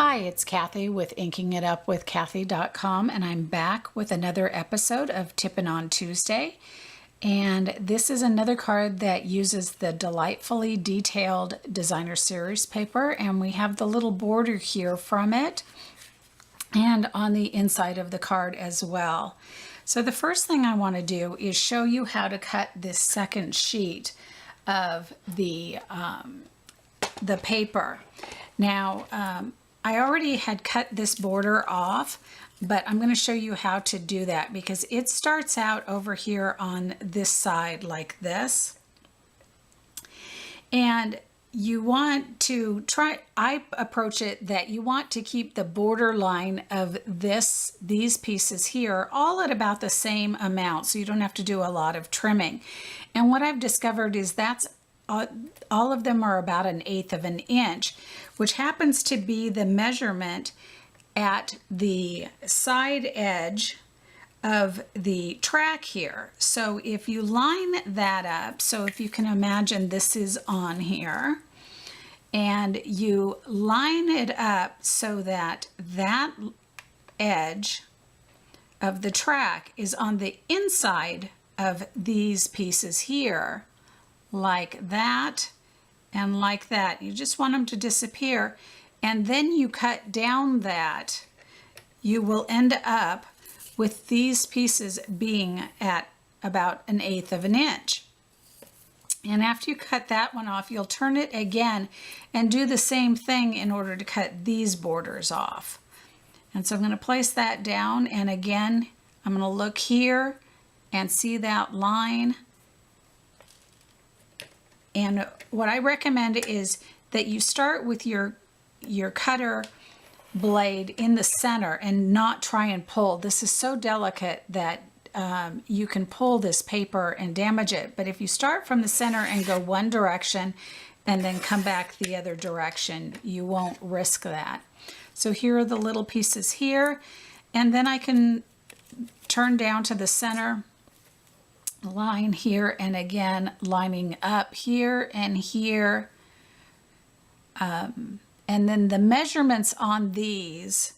Hi, it's Cathy with inkingitupwithcathy.com, and I'm back with another episode of Tippin' on Tuesday. And this is another card that uses the delightfully detailed designer series paper, and we have the little border here from it and on the inside of the card as well. So the first thing I want to do is show you how to cut this second sheet of the paper. Now, I already had cut this border off, but I'm going to show you how to do that because it starts out over here on this side like this. And you want to try, I approach it that you want to keep the border line of these pieces here all at about the same amount, so you don't have to do a lot of trimming. And what I've discovered is that's all of them are about 1/8 of an inch, which happens to be the measurement at the side edge of the track here. So if you line that up, so if you can imagine this is on here, and you line it up so that that edge of the track is on the inside of these pieces here, like that and like that. You just want them to disappear, and then you cut down that. You will end up with these pieces being at about 1/8 of an inch. And after you cut that one off, you'll turn it again and do the same thing in order to cut these borders off. And so I'm going to place that down, and again I'm going to look here and see that line. And what I recommend is that you start with your cutter blade in the center and not try and pull. This is so delicate that you can pull this paper and damage it. But if you start from the center and go one direction and then come back the other direction, you won't risk that. So here are the little pieces here, and then I can turn down to the center line here, and again lining up here and here, and then the measurements on these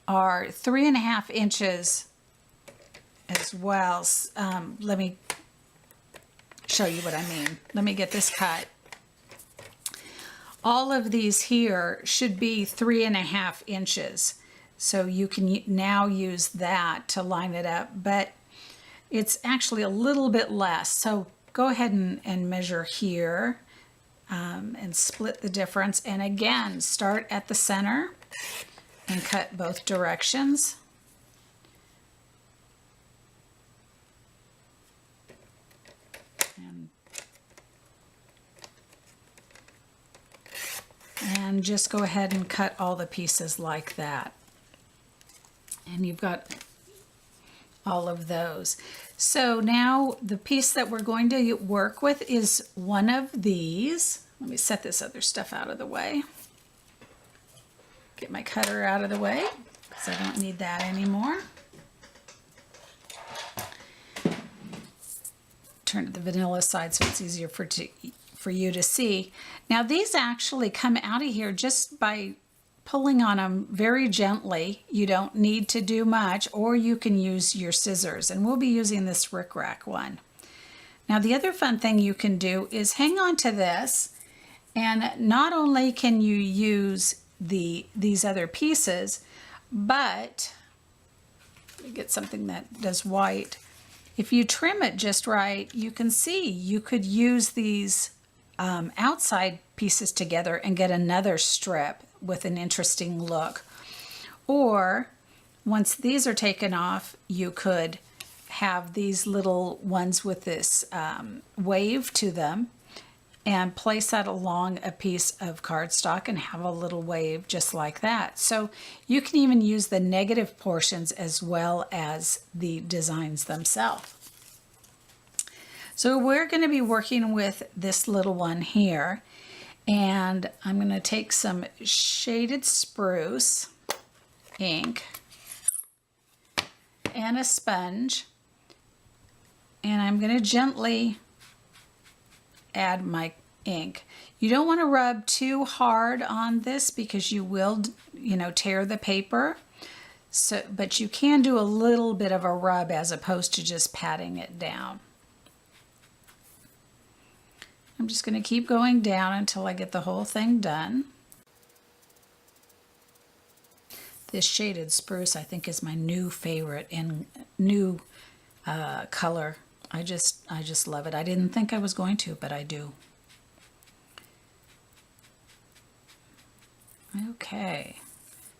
are 3.5 inches as well. Let me show you what I mean. Let me get this cut. All of these here should be 3.5 inches. So you can now use that to line it up, but it's actually a little bit less. So go ahead and measure here and split the difference. And again, start at the center and cut both directions. And just go ahead and cut all the pieces like that. And you've got all of those. So now the piece that we're going to work with is one of these. Let me set this other stuff out of the way. Get my cutter out of the way because I don't need that anymore. Turn to the vanilla side so it's easier for you to see. Now these actually come out of here just by pulling on them very gently. You don't need to do much, or you can use your scissors, and we'll be using this rickrack one. Now the other fun thing you can do is hang on to this, and not only can you use these other pieces, but let me get something that does white. If you trim it just right, you can see you could use these outside pieces together and get another strip with an interesting look. Or once these are taken off, you could have these little ones with this wave to them and place that along a piece of cardstock and have a little wave just like that. So you can even use the negative portions as well as the designs themselves. So we're going to be working with this little one here, and I'm going to take some shaded spruce ink and a sponge, and I'm going to gently add my ink. You don't want to rub too hard on this because you will, tear the paper. So, but you can do a little bit of a rub as opposed to just patting it down. I'm just going to keep going down until I get the whole thing done. This shaded spruce I think is my new favorite and new color. I just love it. I didn't think I was going to, but I do. Okay,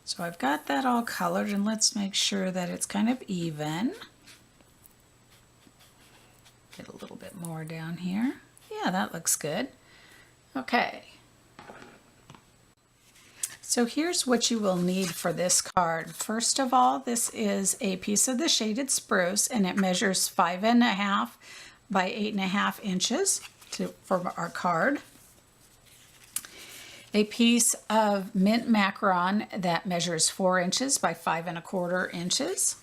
so I've got that all colored, and let's make sure that it's kind of even. Get a little bit more down here. Yeah, that looks good. Okay. So here's what you will need for this card. First of all, this is a piece of the shaded spruce, and it measures 5.5 by 8.5 inches for our card. A piece of mint macaron that measures 4 inches by 5.25 inches.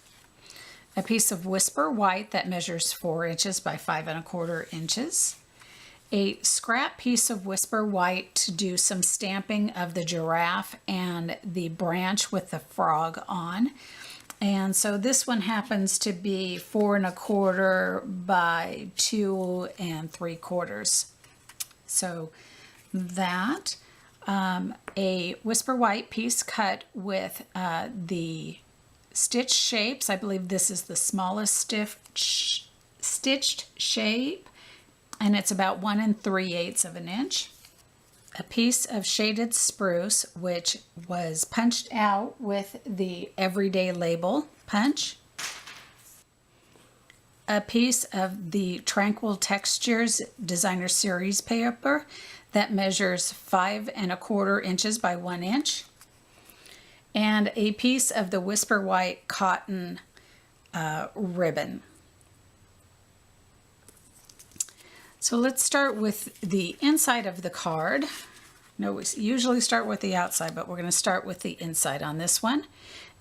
A piece of whisper white that measures 4 inches by 5.25 inches. A scrap piece of whisper white to do some stamping of the giraffe and the branch with the frog on. And so this one happens to be 4.25 by 2.75. So that, a whisper white piece cut with the stitch shapes. I believe this is the smallest stitched shape, and it's about 1 3/8 of an inch. A piece of shaded spruce, which was punched out with the everyday label punch. A piece of the Tranquil Textures Designer Series paper that measures 5.25 inches by 1 inch. And a piece of the Whisper White cotton ribbon. So let's start with the inside of the card. No, we usually start with the outside, but we're going to start with the inside on this one.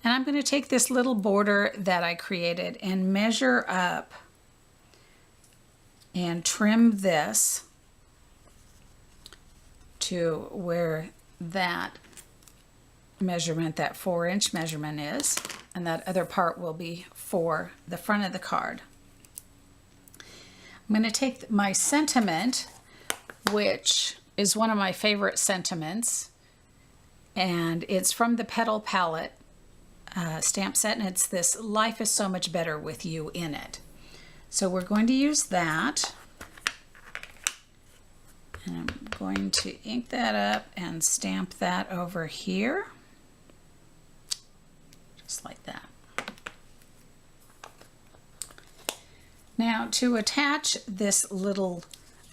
And I'm going to take this little border that I created and measure up and trim this to where that measurement, that 4-inch measurement is, and that other part will be for the front of the card. I'm going to take my sentiment, which is one of my favorite sentiments, and it's from the Petal palette stamp set, and it's this "Life is so much better with you" in it. So we're going to use that, and I'm going to ink that up and stamp that over here, just like that. Now to attach this little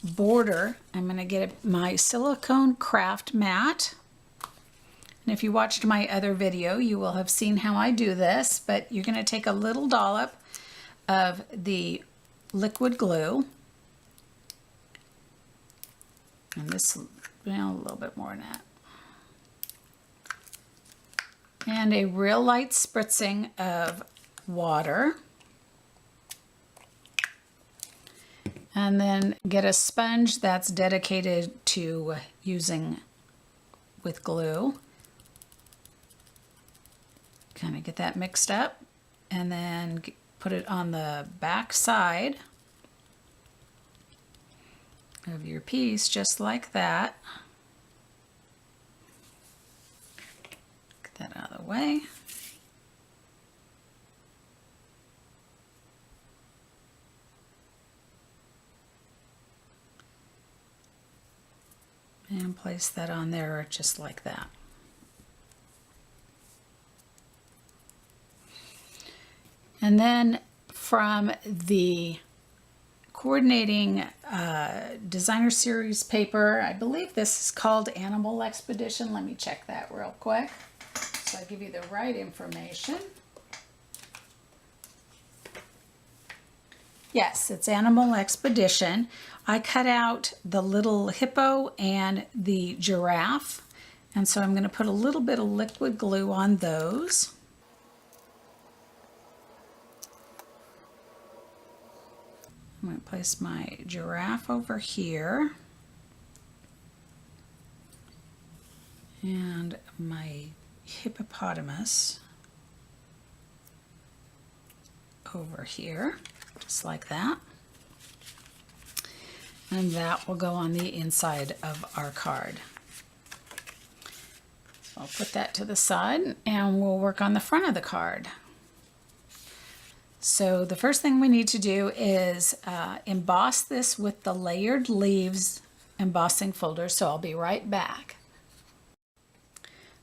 border, I'm going to get my silicone craft mat. And if you watched my other video, you will have seen how I do this, but you're going to take a little dollop of the liquid glue. And this, well, a little bit more than that. And a real light spritzing of water. And then get a sponge that's dedicated to using with glue. Kind of get that mixed up, and then put it on the back side of your piece, just like that. Get that out of the way. And place that on there just like that. And then from the coordinating designer series paper, I believe this is called Animal Expedition. Let me check that real quick so I give you the right information. Yes, it's Animal Expedition. I cut out the little hippo and the giraffe, and so I'm going to put a little bit of liquid glue on those. I'm going to place my giraffe over here. And my hippopotamus over here, just like that. And that will go on the inside of our card. So I'll put that to the side and we'll work on the front of the card. So the first thing we need to do is emboss this with the Layered Leaves embossing folder, so I'll be right back.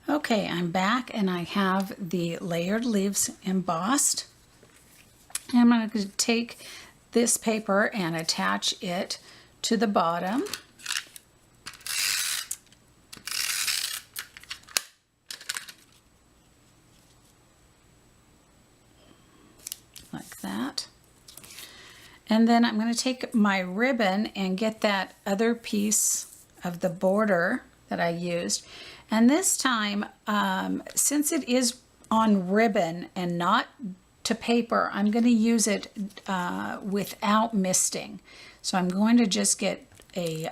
Okay, I'm back and I have the Layered Leaves embossed. I'm going to take this paper and attach it to the bottom. Like that. And then I'm going to take my ribbon and get that other piece of the border that I used. And this time, since it is on ribbon and not to paper, I'm going to use it without misting. So I'm going to just get a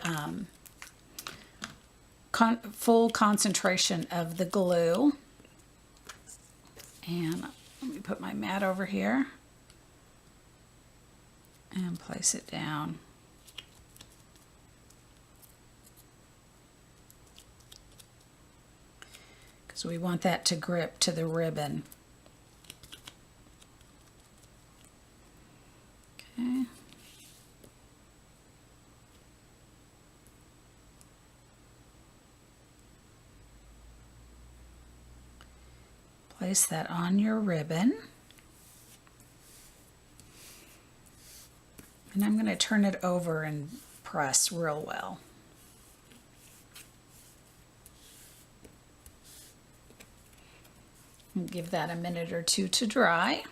full concentration of the glue. And let me put my mat over here and place it down. Because we want that to grip to the ribbon. Okay. Place that on your ribbon. And I'm going to turn it over and press real well. And give that a minute or two to dry.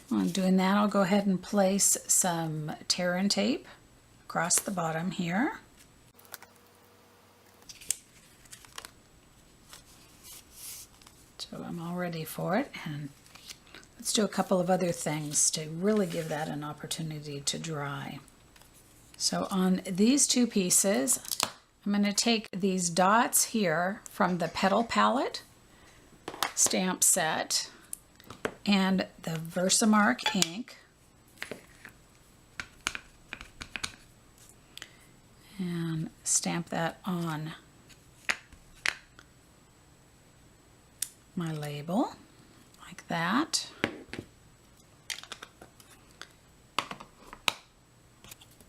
While I'm doing that, I'll go ahead and place some tear-in tape across the bottom here. So I'm all ready for it, and let's do a couple of other things to really give that an opportunity to dry. So on these two pieces, I'm going to take these dots here from the Petal palette stamp set and the Versamark ink, and stamp that on my label like that.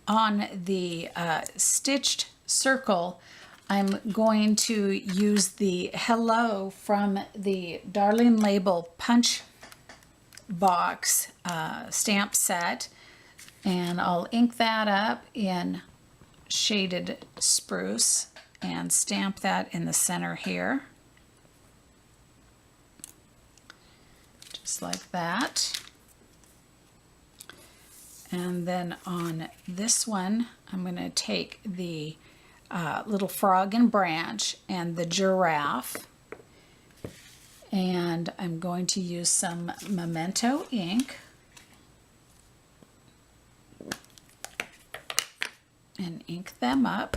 On the stitched circle, I'm going to use the Hello from the Darling Label Punch Box stamp set, and I'll ink that up in shaded spruce and stamp that in the center here. Just like that. And then on this one, I'm going to take the little frog and branch and the giraffe, and I'm going to use some Memento ink and ink them up.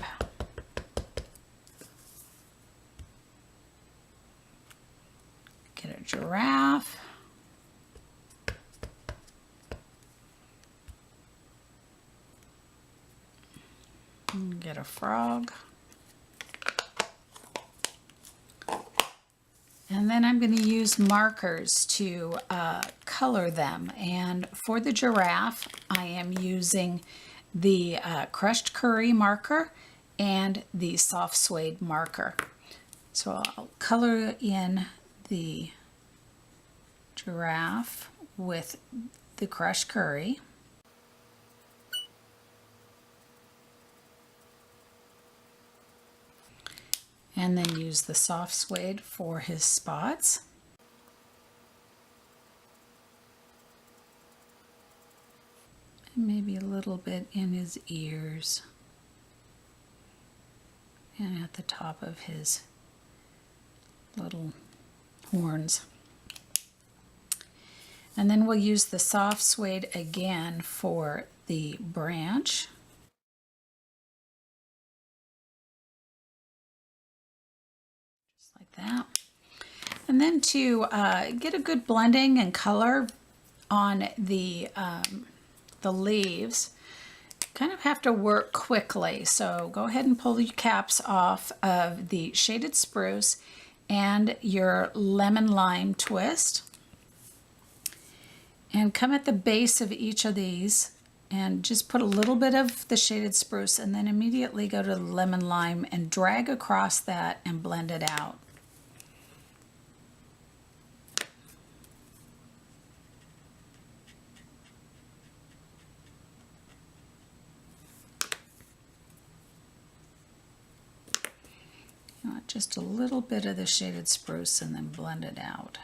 Get a giraffe. Get a frog. And then I'm going to use markers to color them. And for the giraffe, I am using the crushed curry marker and the soft suede marker. So I'll color in the giraffe with the crushed curry. And then use the soft suede for his spots. And maybe a little bit in his ears. And at the top of his little horns. And then we'll use the soft suede again for the branch. that. And then to get a good blending and color on the leaves, kind of have to work quickly. So go ahead and pull the caps off of the shaded spruce and your lemon lime twist. And come at the base of each of these and just put a little bit of the shaded spruce and then immediately go to the lemon lime and drag across that and blend it out. Just a little bit of the shaded spruce and then blend it out.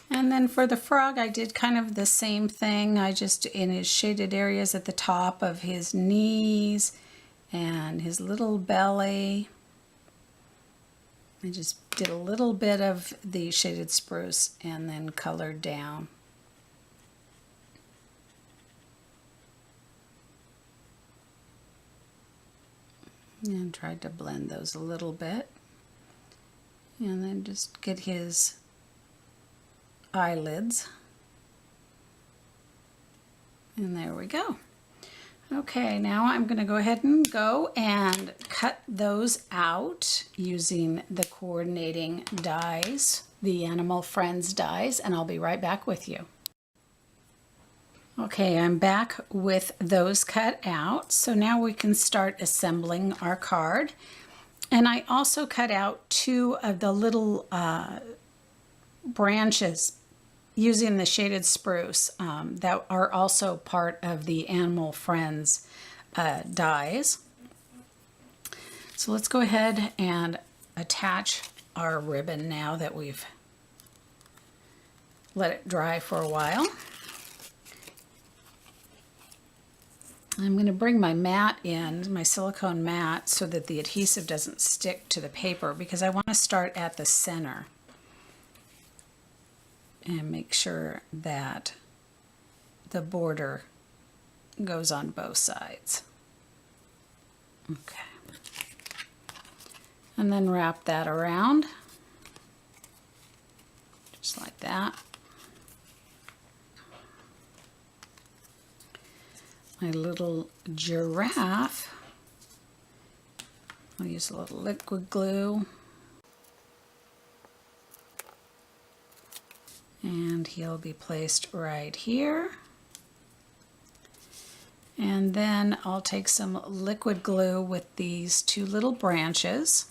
And then for the frog, I did kind of the same thing. I just, in his shaded areas at the top of his knees and his little belly, I just did a little bit of the shaded spruce and then colored down. And tried to blend those a little bit. And then just get his eyelids. And there we go. Okay, now I'm going to go ahead and cut those out using the coordinating dies, the Animal Friends dies, and I'll be right back with you. Okay, I'm back with those cut out. So now we can start assembling our card. And I also cut out 2 of the little branches using the shaded spruce that are also part of the Animal Friends dies. So let's go ahead and attach our ribbon now that we've let it dry for a while. I'm going to bring my mat in, my silicone mat, so that the adhesive doesn't stick to the paper because I want to start at the center and make sure that the border goes on both sides. Okay. And then wrap that around, just like that. My little giraffe, I'll use a little liquid glue, and he'll be placed right here. And then I'll take some liquid glue with these 2 little branches.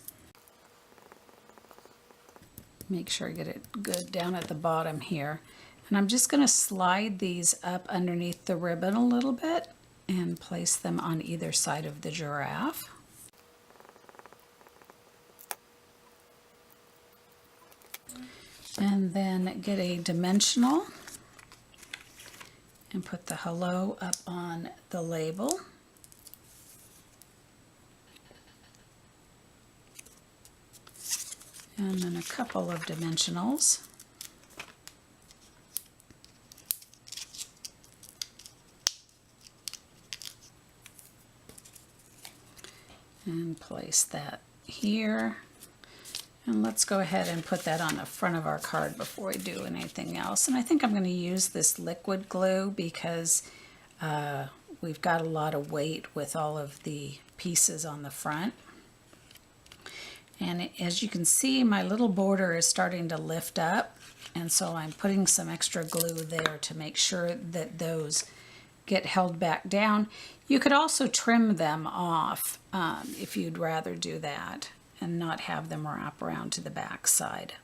Make sure I get it good down at the bottom here. And I'm just going to slide these up underneath the ribbon a little bit and place them on either side of the giraffe. And then get a dimensional and put the hello up on the label. And then a couple of dimensionals. And place that here. And let's go ahead and put that on the front of our card before we do anything else. And I think I'm going to use this liquid glue because we've got a lot of weight with all of the pieces on the front. And as you can see, my little border is starting to lift up. And so I'm putting some extra glue there to make sure that those get held back down. You could also trim them off if you'd rather do that and not have them wrap around to the back side.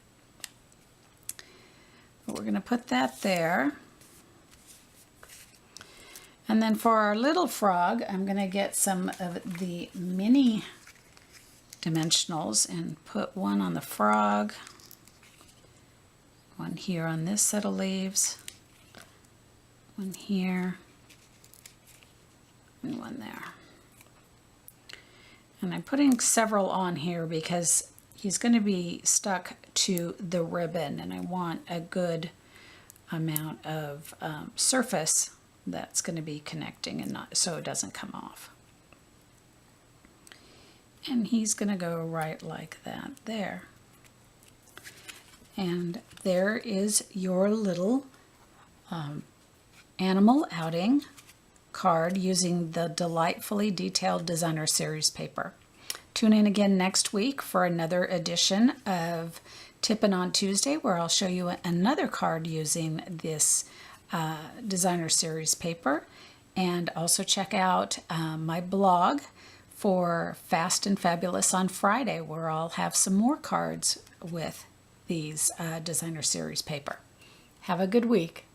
But we're going to put that there. And then for our little frog, I'm going to get some of the mini dimensionals and put one on the frog, one here on this set of leaves, one here, and one there. And I'm putting several on here because he's going to be stuck to the ribbon and I want a good amount of surface that's going to be connecting and not so it doesn't come off. And he's going to go right like that there. And there is your little animal outing card using the delightfully detailed designer series paper. Tune in again next week for another edition of Tippin' on Tuesday, where I'll show you another card using this designer series paper. And also check out my blog for Fast and Fabulous on Friday, where I'll have some more cards with these designer series paper. Have a good week.